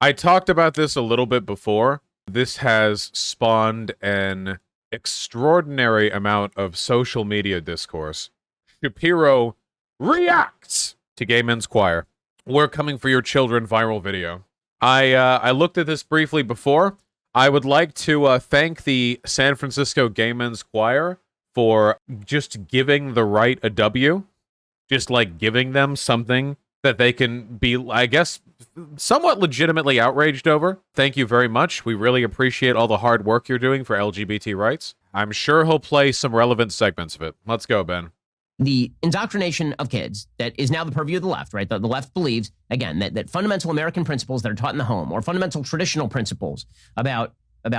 I talked about this a little bit before. This has spawned an extraordinary amount of social media discourse. Shapiro reacts to Gay Men's Choir. We're coming for your children viral video. I looked at this briefly before. I would like to thank the San Francisco Gay Men's Choir for just giving the right a W. Just like giving them something that they can be, I guess, somewhat legitimately outraged over. Thank you very much. We really appreciate all the hard work you're doing for LGBT rights. I'm sure he'll play some relevant segments of it. Let's go, Ben. The indoctrination of kids that is now the purview of the left, right? The left believes, again, that fundamental American principles that are taught in the home or fundamental traditional principles about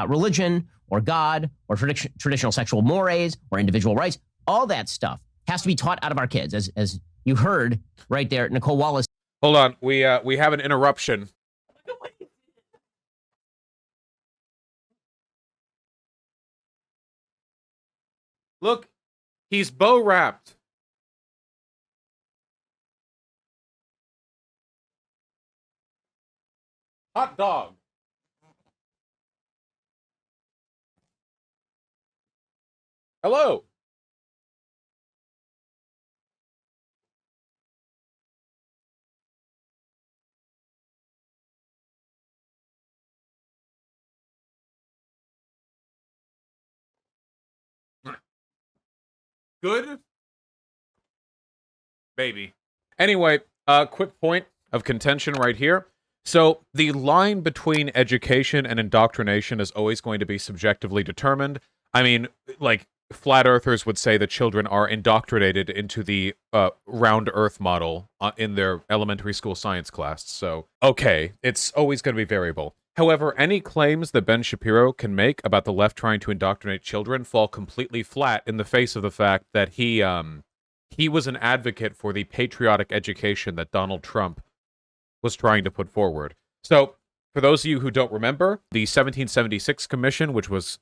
religion or God or traditional sexual mores or individual rights, all that stuff has to be taught out of our kids. As you heard right there, Nicole Wallace. Hold on. We have an interruption. Look, he's bow wrapped. Hot dog. Hello. Good? Baby. Anyway, quick point of contention right here. So, the line between education and indoctrination is always going to be subjectively determined. I mean, like, flat earthers would say that children are indoctrinated into the round earth model in their elementary school science class. So, okay, it's always going to be variable. However, any claims that Ben Shapiro can make about the left trying to indoctrinate children fall completely flat in the face of the fact that he was an advocate for the patriotic education that Donald Trump was trying to put forward. So, for those of you who don't remember, the 1776 Commission, which was,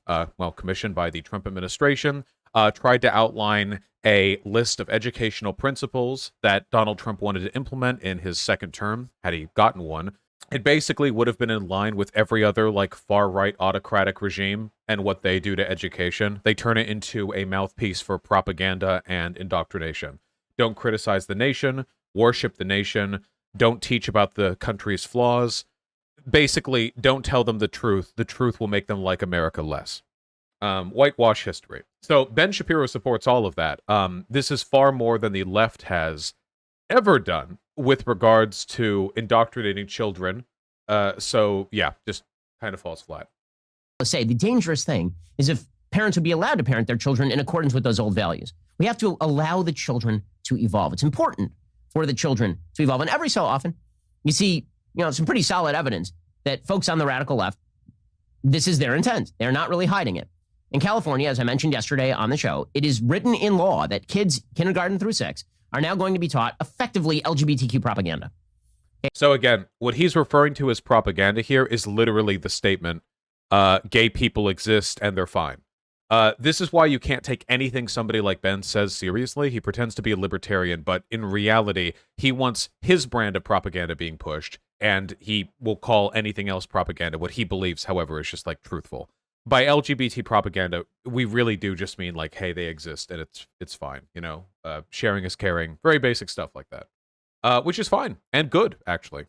commissioned by the Trump administration, tried to outline a list of educational principles that Donald Trump wanted to implement in his second term, had he gotten one. It basically would have been in line with every other, like, far-right autocratic regime and what they do to education. They turn it into a mouthpiece for propaganda and indoctrination. Don't criticize the nation, worship the nation, don't teach about the country's flaws. Basically, don't tell them the truth. The truth will make them like America less. Whitewash history. So Ben Shapiro supports all of that. This is far more than the left has ever done with regards to indoctrinating children. So, yeah, just kind of falls flat. Let's say the dangerous thing is if parents would be allowed to parent their children in accordance with those old values. We have to allow the children to evolve. It's important for the children to evolve. And every so often, you see, some pretty solid evidence that folks on the radical left, this is their intent. They're not really hiding it. In California, as I mentioned yesterday on the show, it is written in law that kids kindergarten through 6 are now going to be taught effectively LGBTQ propaganda. So again, what he's referring to as propaganda here is literally the statement, gay people exist and they're fine. This is why you can't take anything somebody like Ben says seriously. He pretends to be a libertarian, but in reality, he wants his brand of propaganda being pushed, and he will call anything else propaganda. What he believes, however, is just, like, truthful. By LGBT propaganda, we really do just mean, like, hey, they exist, and it's fine, sharing is caring, very basic stuff like that, which is fine, and good, actually.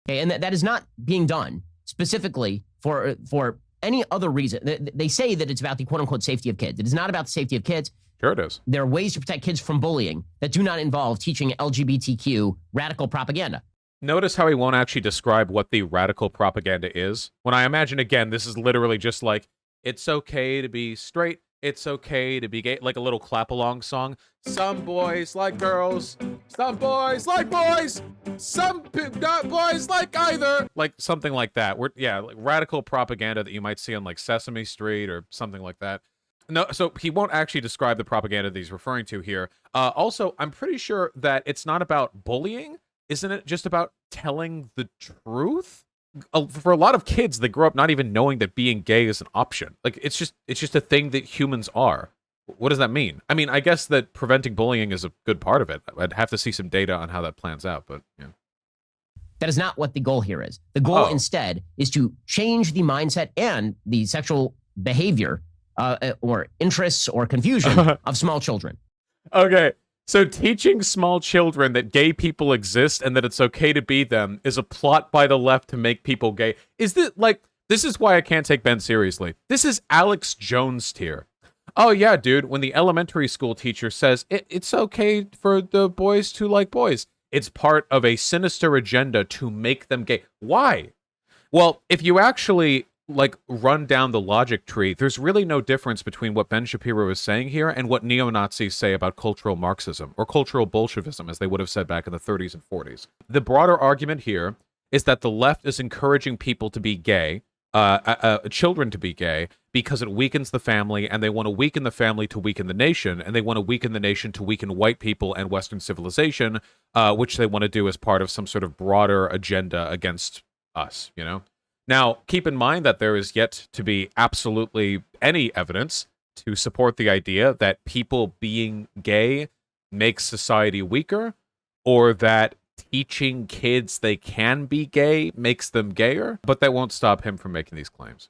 Okay, and that is not being done specifically for any other reason. They say that it's about the quote-unquote safety of kids. It is not about the safety of kids. Sure it is. There are ways to protect kids from bullying that do not involve teaching LGBTQ radical propaganda. Notice how he won't actually describe what the radical propaganda is. When I imagine, again, this is literally just like, it's okay to be straight, it's okay to be gay, like a little clap-along song. Some boys like girls, some boys like boys, some not boys like either. Like something like that. Like radical propaganda that you might see on like Sesame Street or something like that. No, so he won't actually describe the propaganda that he's referring to here. Also, I'm pretty sure that it's not about bullying. Isn't it just about telling the truth? For a lot of kids, they grow up not even knowing that being gay is an option. Like, it's just a thing that humans are. What does that mean? I mean, I guess that preventing bullying is a good part of it. I'd have to see some data on how that plans out, but yeah. That is not what the goal here is. The goal instead is to change the mindset and the sexual behavior or interests or confusion of small children. Okay, so teaching small children that gay people exist and that it's okay to be them is a plot by the left to make people gay. Is this like, this is why I can't take Ben seriously. This is Alex Jones tier. Oh yeah, dude, when the elementary school teacher says it's okay for the boys to like boys, it's part of a sinister agenda to make them gay. Why? Well, if you actually like run down the logic tree, there's really no difference between what Ben Shapiro is saying here and what neo-Nazis say about cultural Marxism, or cultural Bolshevism, as they would have said back in the 30s and 40s. The broader argument here is that the left is encouraging people to be gay, children to be gay, because it weakens the family, and they want to weaken the family to weaken the nation, and they want to weaken the nation to weaken white people and Western civilization, which they want to do as part of some sort of broader agenda against us, you know? Now, keep in mind that there is yet to be absolutely any evidence to support the idea that people being gay makes society weaker, or that teaching kids they can be gay makes them gayer, but that won't stop him from making these claims.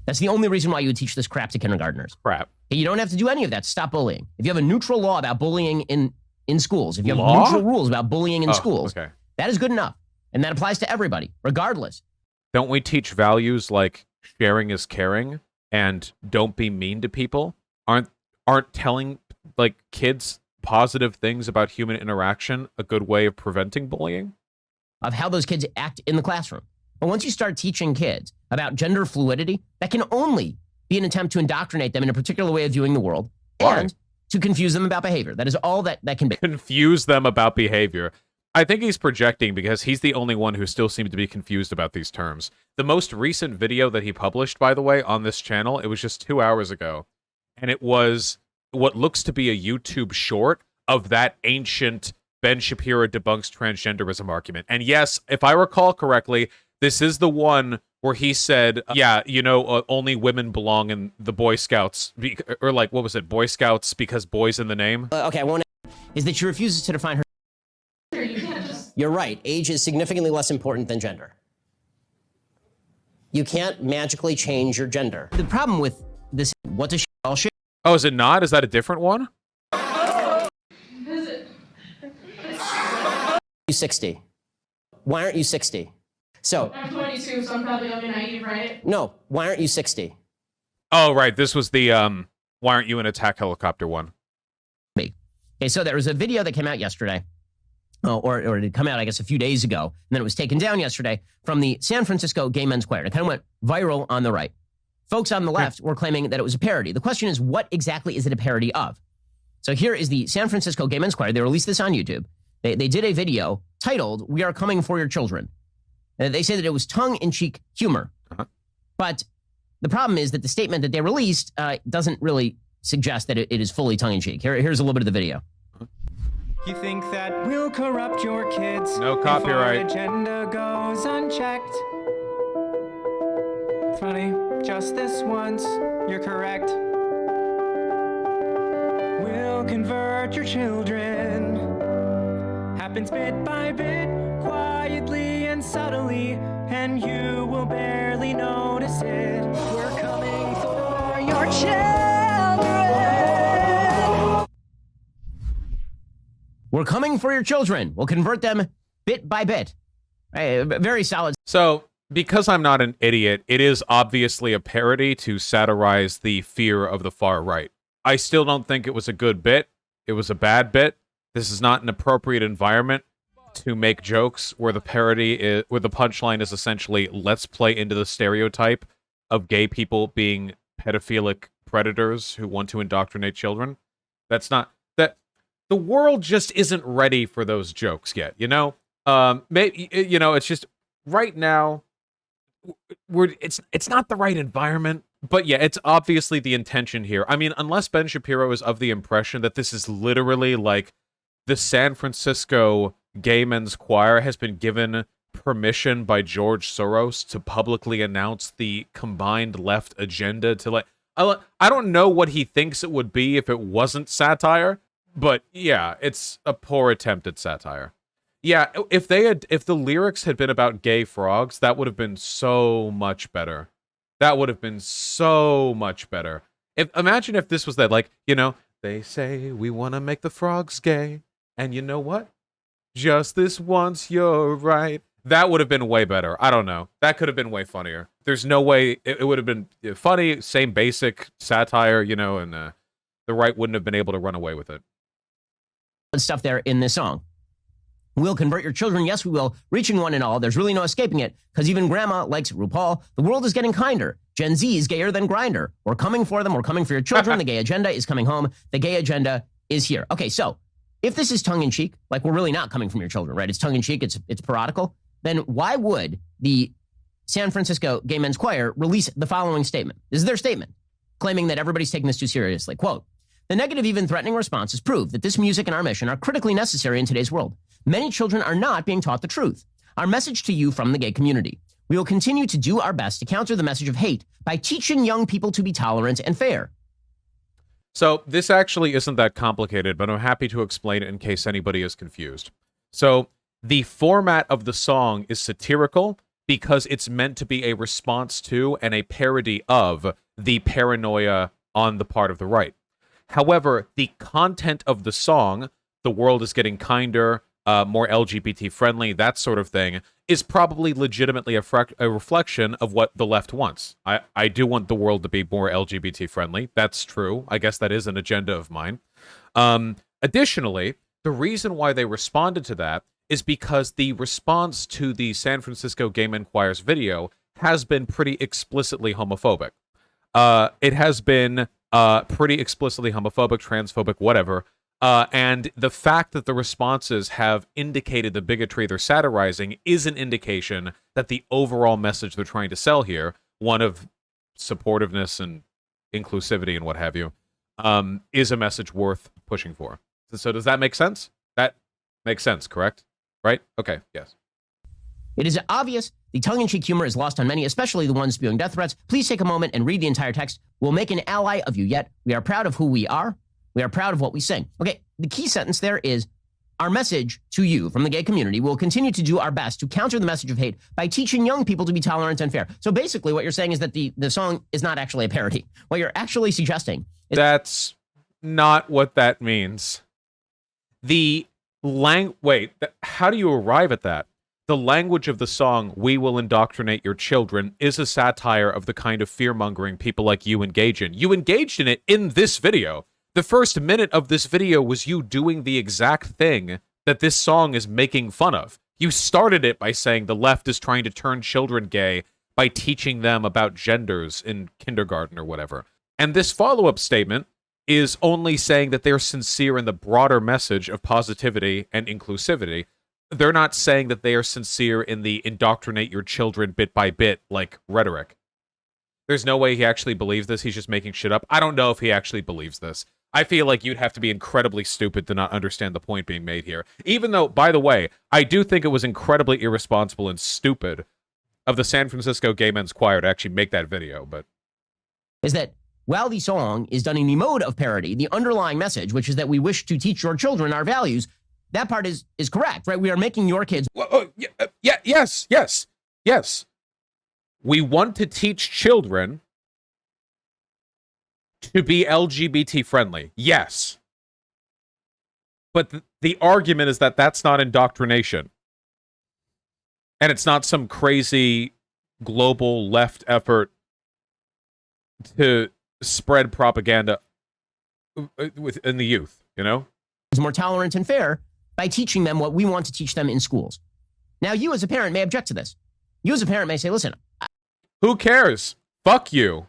That's the only reason why you would teach this crap to kindergartners. Crap. You don't have to do any of that. Stop bullying. If you have a neutral law about bullying in schools, if you have Law? neutral rules about bullying in schools, okay. that is good enough. And that applies to everybody, regardless. Don't we teach values like sharing is caring and don't be mean to people? Aren't telling like kids positive things about human interaction a good way of preventing bullying? Of how those kids act in the classroom. But once you start teaching kids about gender fluidity, that can only be an attempt to indoctrinate them in a particular way of viewing the world. Why? And to confuse them about behavior. That is all that can be. Confuse them about behavior. I think he's projecting because he's the only one who still seems to be confused about these terms. The most recent video that he published, by the way, on this channel, it was just 2 hours ago. And it was what looks to be a YouTube short of that ancient Ben Shapiro debunks transgenderism argument. And yes, if I recall correctly, this is the one where he said, yeah, you know, only women belong in the Boy Scouts. Or like, what was it? Boy Scouts because boys in the name? Okay, I won't. Is that she refuses to define her. You're right. Age is significantly less important than gender. You can't magically change your gender. The problem with this, what does she all shit? Oh, is it not? Is that a different one? Is it? You 60. Why aren't you 60? So. I'm 22, so I'm probably only naive, right? No, why aren't you 60? Oh, right. This was the, why aren't you an attack helicopter one? Okay, so there was a video that came out yesterday. Or it had come out, I guess, a few days ago, and then it was taken down yesterday from the San Francisco Gay Men's Choir. It kind of went viral on the right. Folks on the left were claiming that it was a parody. The question is, what exactly is it a parody of? So here is the San Francisco Gay Men's Choir. They released this on YouTube. They did a video titled, "We Are Coming for Your Children." They say that it was tongue-in-cheek humor. But the problem is that the statement that they released doesn't really suggest that it is fully tongue-in-cheek. Here's a little bit of the video. You think that we'll corrupt your kids? No copyright. If our agenda goes unchecked. Funny, just this once, you're correct. We'll convert your children. Happens bit by bit, quietly and subtly, and you will barely notice it. We're coming for your children. We're coming for your children. We'll convert them bit by bit. Very solid. So, because I'm not an idiot, it is obviously a parody to satirize the fear of the far right. I still don't think it was a good bit. It was a bad bit. This is not an appropriate environment to make jokes where the parody is, where the punchline is essentially, let's play into the stereotype of gay people being pedophilic predators who want to indoctrinate children. That's not... The world just isn't ready for those jokes yet, you know? Maybe, you know, it's just right now it's not the right environment. But yeah, it's obviously the intention here. I mean, unless Ben Shapiro is of the impression that this is literally like the San Francisco Gay Men's Choir has been given permission by George Soros to publicly announce the combined left agenda to like I don't know what he thinks it would be if it wasn't satire. But yeah, it's a poor attempt at satire. Yeah, if the lyrics had been about gay frogs, that would have been so much better. That would have been so much better. Imagine if this was that, like, they say we want to make the frogs gay, and you know what? Just this once, you're right. That would have been way better. I don't know. That could have been way funnier. There's no way it would have been funny, same basic satire, and the right wouldn't have been able to run away with it. Stuff there in this song. We'll convert your children. Yes, we will. Reaching one and all. There's really no escaping it because even grandma likes RuPaul. The world is getting kinder. Gen Z is gayer than Grindr. We're coming for them. We're coming for your children. The gay agenda is coming home. The gay agenda is here. Okay, so if this is tongue-in-cheek, like we're really not coming from your children, right? It's tongue-in-cheek. It's parodical. Then why would the San Francisco Gay Men's Choir release the following statement? This is their statement, claiming that everybody's taking this too seriously. Quote, "The negative, even threatening responses prove that this music and our mission are critically necessary in today's world. Many children are not being taught the truth. Our message to you from the gay community. We will continue to do our best to counter the message of hate by teaching young people to be tolerant and fair." So this actually isn't that complicated, but I'm happy to explain it in case anybody is confused. So the format of the song is satirical because it's meant to be a response to and a parody of the paranoia on the part of the right. However, the content of the song, the world is getting kinder, more LGBT friendly, that sort of thing, is probably legitimately a reflection of what the left wants. I do want the world to be more LGBT friendly. That's true. I guess that is an agenda of mine. Additionally, the reason why they responded to that is because the response to the San Francisco Gay Men Choir's video has been pretty explicitly homophobic. It has been pretty explicitly homophobic, transphobic, whatever. And the fact that the responses have indicated the bigotry they're satirizing is an indication that the overall message they're trying to sell here, one of supportiveness and inclusivity and what have you, is a message worth pushing for. So does that make sense? That makes sense, correct? Right? Okay, yes. It is obvious the tongue-in-cheek humor is lost on many, especially the ones spewing death threats. Please take a moment and read the entire text. We'll make an ally of you yet. We are proud of who we are. We are proud of what we sing. Okay, the key sentence there is, our message to you from the gay community, will continue to do our best to counter the message of hate by teaching young people to be tolerant and fair. So basically what you're saying is that the song is not actually a parody. What you're actually suggesting is... That's not what that means. How do you arrive at that? The language of the song, "We will indoctrinate your children," is a satire of the kind of fear-mongering people like you engage in. You engaged in it in this video. The first minute of this video was you doing the exact thing that this song is making fun of. You started it by saying the left is trying to turn children gay by teaching them about genders in kindergarten or whatever. And this follow-up statement is only saying that they're sincere in the broader message of positivity and inclusivity. They're not saying that they are sincere in the indoctrinate your children bit by bit, like, rhetoric. There's no way he actually believes this. He's just making shit up. I don't know if he actually believes this. I feel like you'd have to be incredibly stupid to not understand the point being made here. Even though, by the way, I do think it was incredibly irresponsible and stupid of the San Francisco Gay Men's Choir to actually make that video, but... is that while the song is done in the mode of parody, the underlying message, which is that we wish to teach your children our values, that part is correct, right? We are making your kids... Yes. We want to teach children to be LGBT friendly. Yes. But the argument is that that's not indoctrination. And it's not some crazy global left effort to spread propaganda within the youth, you know? Is more tolerant and fair by teaching them what we want to teach them in schools. Now, you as a parent may object to this. You as a parent may say, listen, who cares? Fuck you.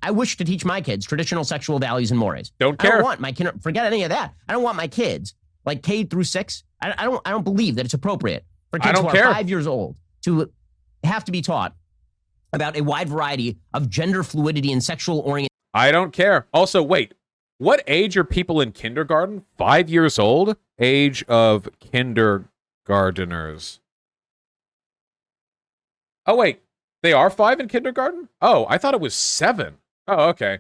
I wish to teach my kids traditional sexual values and mores. Don't care. I don't want my kid, forget any of that. I don't want my kids, like K through 6. I don't believe that it's appropriate for kids who are 5 years old to have to be taught about a wide variety of gender fluidity and sexual orientation. I don't care. Also, wait, what age are people in kindergarten? 5 years old? Age of kindergarteners. Oh, wait. They are 5 in kindergarten? Oh, I thought it was 7. Oh, okay.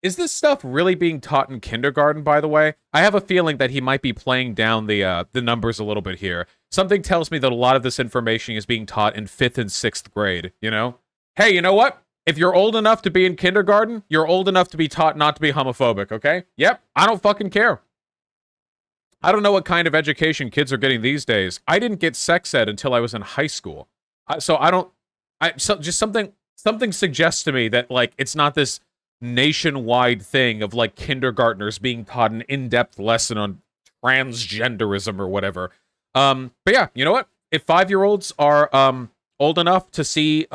Is this stuff really being taught in kindergarten, by the way? I have a feeling that he might be playing down the numbers a little bit here. Something tells me that a lot of this information is being taught in 5th and 6th grade, you know? Hey, you know what? If you're old enough to be in kindergarten, you're old enough to be taught not to be homophobic, okay? Yep, I don't fucking care. I don't know what kind of education kids are getting these days. I didn't get sex ed until I was in high school. Just something suggests to me that, like, it's not this nationwide thing of, like, kindergartners being taught an in-depth lesson on transgenderism or whatever. But yeah, you know what? If 5-year-olds are old enough to see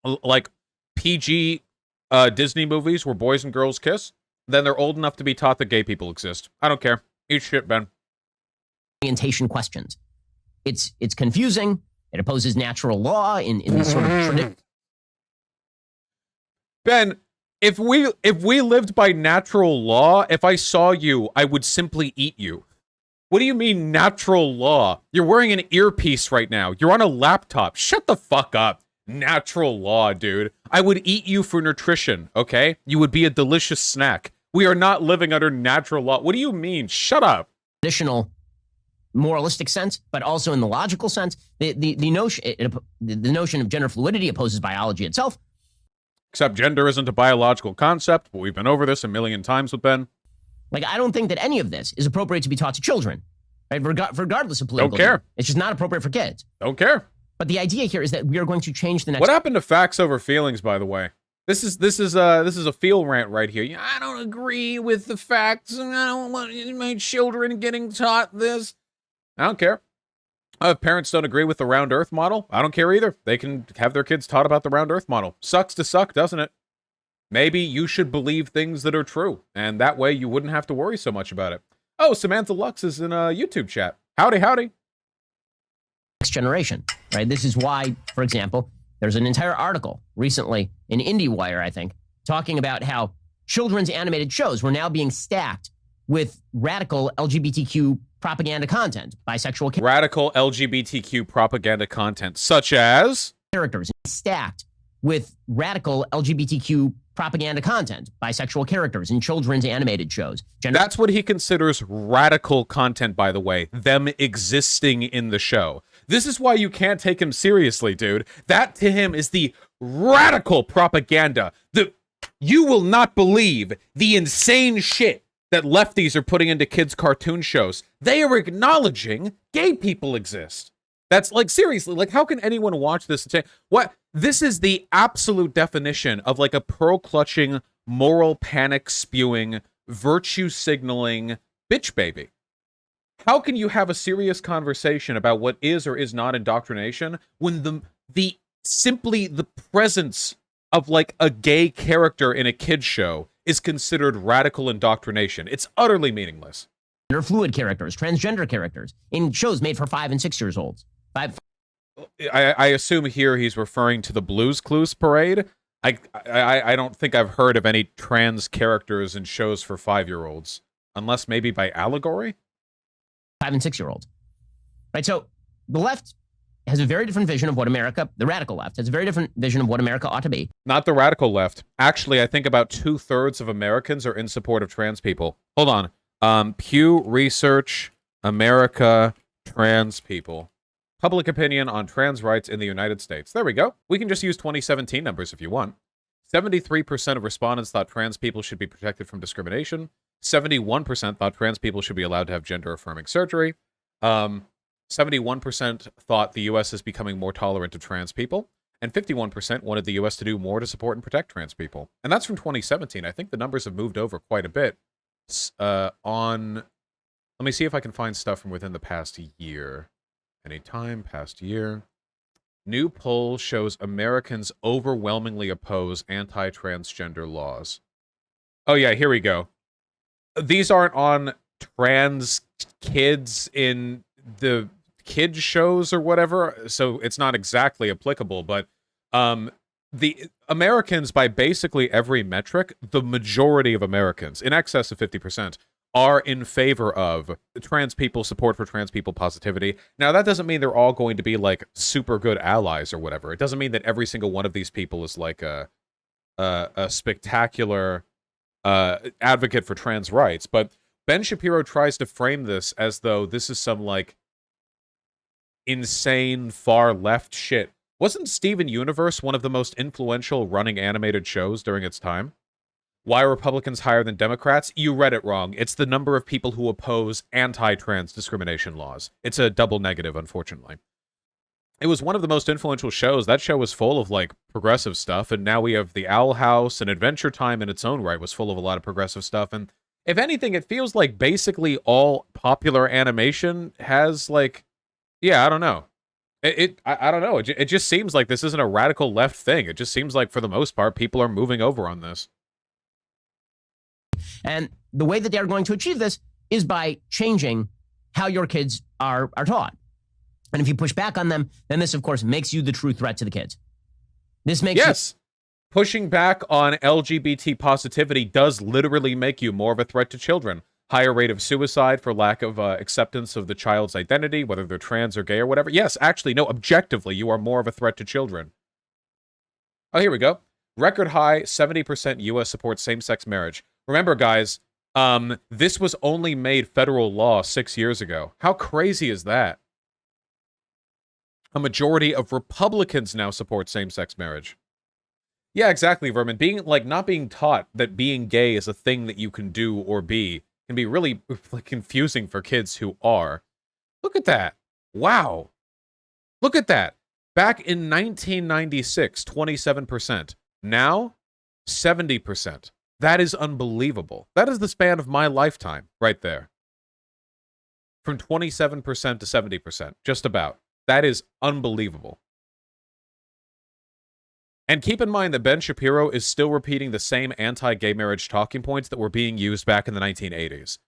like PG Disney movies where boys and girls kiss, then they're old enough to be taught that gay people exist. I don't care. Eat shit, Ben. Orientation questions. It's confusing. It opposes natural law in this sort of tradition. Ben, if we lived by natural law, if I saw you, I would simply eat you. What do you mean natural law? You're wearing an earpiece right now. You're on a laptop. Shut the fuck up. Natural law, dude. I would eat you for nutrition, okay? You would be a delicious snack. We are not living under natural law. What do you mean? Shut up. Traditional moralistic sense, but also in the logical sense. The notion of gender fluidity opposes biology itself. Except gender isn't a biological concept, but we've been over this a million times with Ben. Like, I don't think that any of this is appropriate to be taught to children, right? Regardless of political. Don't care. View. It's just not appropriate for kids. Don't care. But the idea here is that we are going to change the next. What happened to facts over feelings, by the way? This is a feel rant right here. I don't agree with the facts, and I don't want my children getting taught this. I don't care. If parents don't agree with the round earth model, I don't care either. They can have their kids taught about the round earth model. Sucks to suck, doesn't it? Maybe you should believe things that are true, and that way you wouldn't have to worry so much about it. Oh, Samantha Lux is in a YouTube chat. Howdy, howdy. Next generation, right? This is why, for example, there's an entire article recently in IndieWire, I think, talking about how children's animated shows were now being stacked with radical LGBTQ propaganda content, bisexual radical LGBTQ propaganda content, such as characters stacked with radical LGBTQ propaganda content, bisexual characters in children's animated shows. That's what he considers radical content, by the way, them existing in the show. This is why you can't take him seriously, dude. That to him is the radical propaganda. You will not believe the insane shit that lefties are putting into kids' cartoon shows. They are acknowledging gay people exist. That's like, seriously, like, how can anyone watch this and say, what? This is the absolute definition of like a pearl-clutching, moral panic-spewing, virtue-signaling bitch baby. How can you have a serious conversation about what is or is not indoctrination when simply the presence of like a gay character in a kid's show is considered radical indoctrination? It's utterly meaningless. Gender fluid characters, transgender characters in shows made for 5 and 6 years olds. I assume here he's referring to the Blues Clues parade. I don't think I've heard of any trans characters in shows for 5-year-olds, unless maybe by allegory. 5 and 6 year olds, right? So the left has a very different vision of what America, the radical left, has a very different vision of what America ought to be. Not the radical left. Actually, I think about 2/3 of Americans are in support of trans people. Hold on. Pew Research, America, trans people. Public opinion on trans rights in the United States. There we go. We can just use 2017 numbers if you want. 73% of respondents thought trans people should be protected from discrimination. 71% thought trans people should be allowed to have gender-affirming surgery. 71% thought the U.S. is becoming more tolerant of trans people. And 51% wanted the U.S. to do more to support and protect trans people. And that's from 2017. I think the numbers have moved over quite a bit. Let me see if I can find stuff from within the past year. Anytime, past year. New poll shows Americans overwhelmingly oppose anti-transgender laws. Oh yeah, here we go. These aren't on trans kids in the kids shows or whatever, so it's not exactly applicable, but the Americans, by basically every metric, the majority of Americans, in excess of 50%, are in favor of trans people, support for trans people positivity. Now, that doesn't mean they're all going to be, like, super good allies or whatever. It doesn't mean that every single one of these people is, like, a spectacular advocate for trans rights. But Ben Shapiro tries to frame this as though this is some, like, insane far left shit. Wasn't Steven Universe one of the most influential running animated shows during its time? Why are Republicans higher than Democrats? You read it wrong. It's the number of people who oppose anti-trans discrimination laws. It's a double negative, unfortunately. It was one of the most influential shows. That show was full of, like, progressive stuff, and now we have The Owl House, and Adventure Time in its own right was full of a lot of progressive stuff, and if anything, it feels like basically all popular animation has, like, yeah, I don't know. I don't know. It just seems like this isn't a radical left thing. It just seems like, for the most part, people are moving over on this. And the way that they're going to achieve this is by changing how your kids are taught. And if you push back on them, then this, of course, makes you the true threat to the kids. This makes yes. Pushing back on LGBT positivity does literally make you more of a threat to children. Higher rate of suicide for lack of acceptance of the child's identity, whether they're trans or gay or whatever. Yes, actually, no, objectively, you are more of a threat to children. Oh, here we go. Record high, 70% U.S. supports same-sex marriage. Remember, guys, this was only made federal law 6 years ago. How crazy is that? A majority of Republicans now support same-sex marriage. Yeah, exactly, Vermin. Not being taught that being gay is a thing that you can do or be can be really confusing for kids who are. Look at that. Wow. Look at that. Back in 1996, 27%. Now, 70%. That is unbelievable. That is the span of my lifetime right there. From 27% to 70%. Just about. That is unbelievable. And keep in mind that Ben Shapiro is still repeating the same anti-gay marriage talking points that were being used back in the 1980s.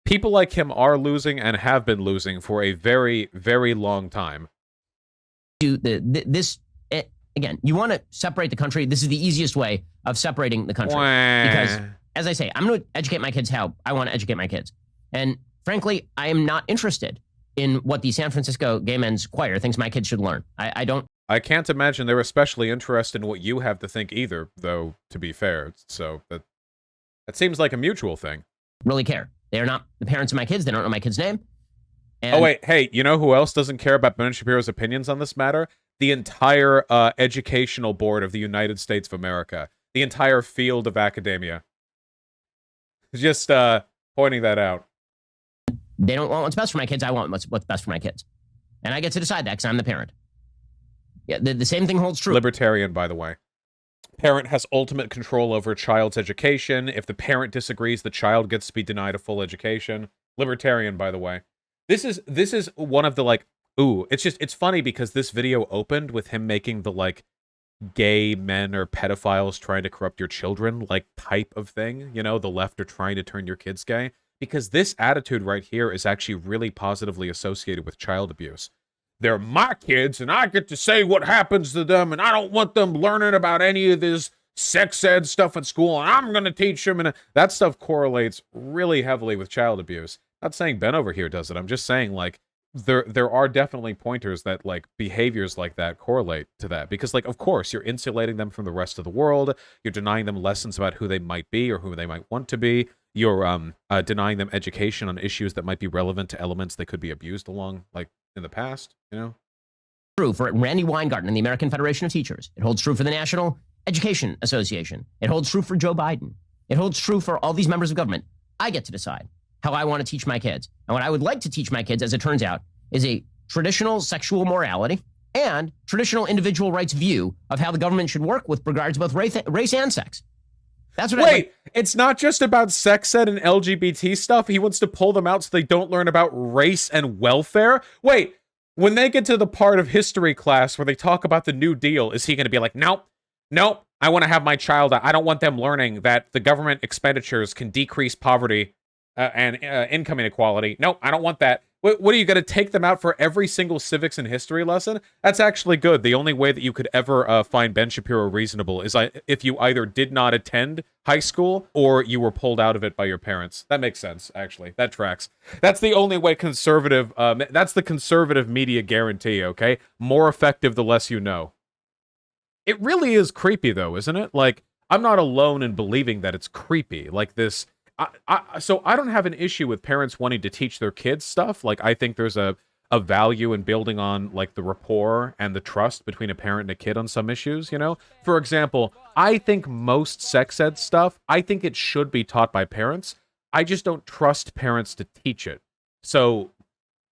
People like him are losing and have been losing for a very, very long time. Again, you want to separate the country. This is the easiest way of separating the country. Because, as I say, I'm going to educate my kids how I want to educate my kids. And frankly, I am not interested in what the San Francisco Gay Men's Choir thinks my kids should learn. I don't. I can't imagine they're especially interested in what you have to think either, though, to be fair. So that seems like a mutual thing. Really care. They are not the parents of my kids. They don't know my kid's name. And oh, wait. Hey, you know who else doesn't care about Ben Shapiro's opinions on this matter? The entire educational board of the United States of America. The entire field of academia. Just pointing that out. They don't want what's best for my kids. I want what's best for my kids. And I get to decide that because I'm the parent. Yeah, the same thing holds true. Libertarian, by the way. Parent has ultimate control over a child's education. If the parent disagrees, the child gets to be denied a full education. Libertarian, by the way. This is one of the, like, ooh, it's funny because this video opened with him making the, like, gay men or pedophiles trying to corrupt your children, like, type of thing. You know, the left are trying to turn your kids gay. Because this attitude right here is actually really positively associated with child abuse. They're my kids, and I get to say what happens to them, and I don't want them learning about any of this sex ed stuff at school, and I'm going to teach them. And that stuff correlates really heavily with child abuse. Not saying Ben over here does it. I'm just saying, like, there are definitely pointers that, like, behaviors like that correlate to that. Because, like, of course, you're insulating them from the rest of the world. You're denying them lessons about who they might be or who they might want to be. You're denying them education on issues that might be relevant to elements that could be abused along, like, in the past, you know? True for Randy Weingarten and the American Federation of Teachers. It holds true for the National Education Association. It holds true for Joe Biden. It holds true for all these members of government. I get to decide how I want to teach my kids. And what I would like to teach my kids, as it turns out, is a traditional sexual morality and traditional individual rights view of how the government should work with regards to both race and sex. That's what Wait, it's not just about sex ed and LGBT stuff. He wants to pull them out so they don't learn about race and welfare. Wait, when they get to the part of history class where they talk about the New Deal, is he going to be like, nope, I want to have my child. I don't want them learning that the government expenditures can decrease poverty and income inequality. Nope, I don't want that. What are you going to take them out for every single civics and history lesson? That's actually good. The only way that you could ever find Ben Shapiro reasonable is if you either did not attend high school or you were pulled out of it by your parents. That makes sense, actually. That tracks. That's the only way conservative... that's the conservative media guarantee, okay? More effective the less you know. It really is creepy, though, isn't it? Like, I'm not alone in believing that it's creepy. Like this... So I don't have an issue with parents wanting to teach their kids stuff. Like, I think there's a a value in building on like the rapport and the trust between a parent and a kid on some issues, you know? For example, I think most sex ed stuff, I think it should be taught by parents. I just don't trust parents to teach it. So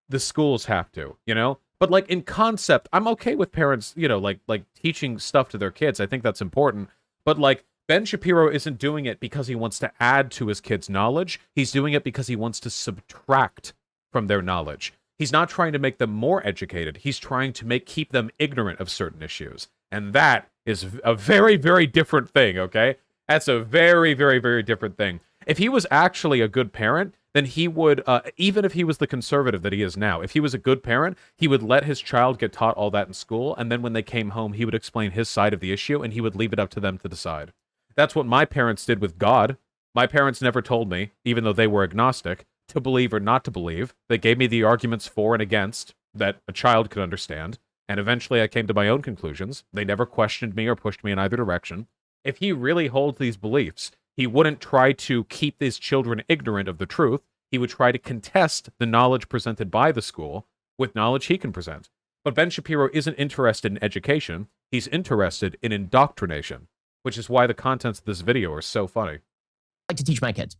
the schools have to, you know? But like in concept, I'm okay with parents, you know, like teaching stuff to their kids. I think that's important. But like Ben Shapiro isn't doing it because he wants to add to his kids' knowledge. He's doing it because he wants to subtract from their knowledge. He's not trying to make them more educated. He's trying to keep them ignorant of certain issues. And that is a very, very different thing, okay? That's a very, very, very different thing. If he was actually a good parent, then he would, even if he was the conservative that he is now, if he was a good parent, he would let his child get taught all that in school, and then when they came home, he would explain his side of the issue, and he would leave it up to them to decide. That's what my parents did with God. My parents never told me, even though they were agnostic, to believe or not to believe. They gave me the arguments for and against that a child could understand, and eventually I came to my own conclusions. They never questioned me or pushed me in either direction. If he really holds these beliefs, he wouldn't try to keep these children ignorant of the truth. He would try to contest the knowledge presented by the school with knowledge he can present. But Ben Shapiro isn't interested in education. He's interested in indoctrination, which is why the contents of this video are so funny. I like to teach my kids.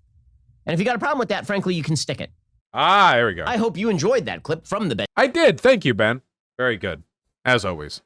And if you got a problem with that, frankly, you can stick it. Ah, there we go. I hope you enjoyed that clip from the Ben. I did. Thank you, Ben. Very good. As always.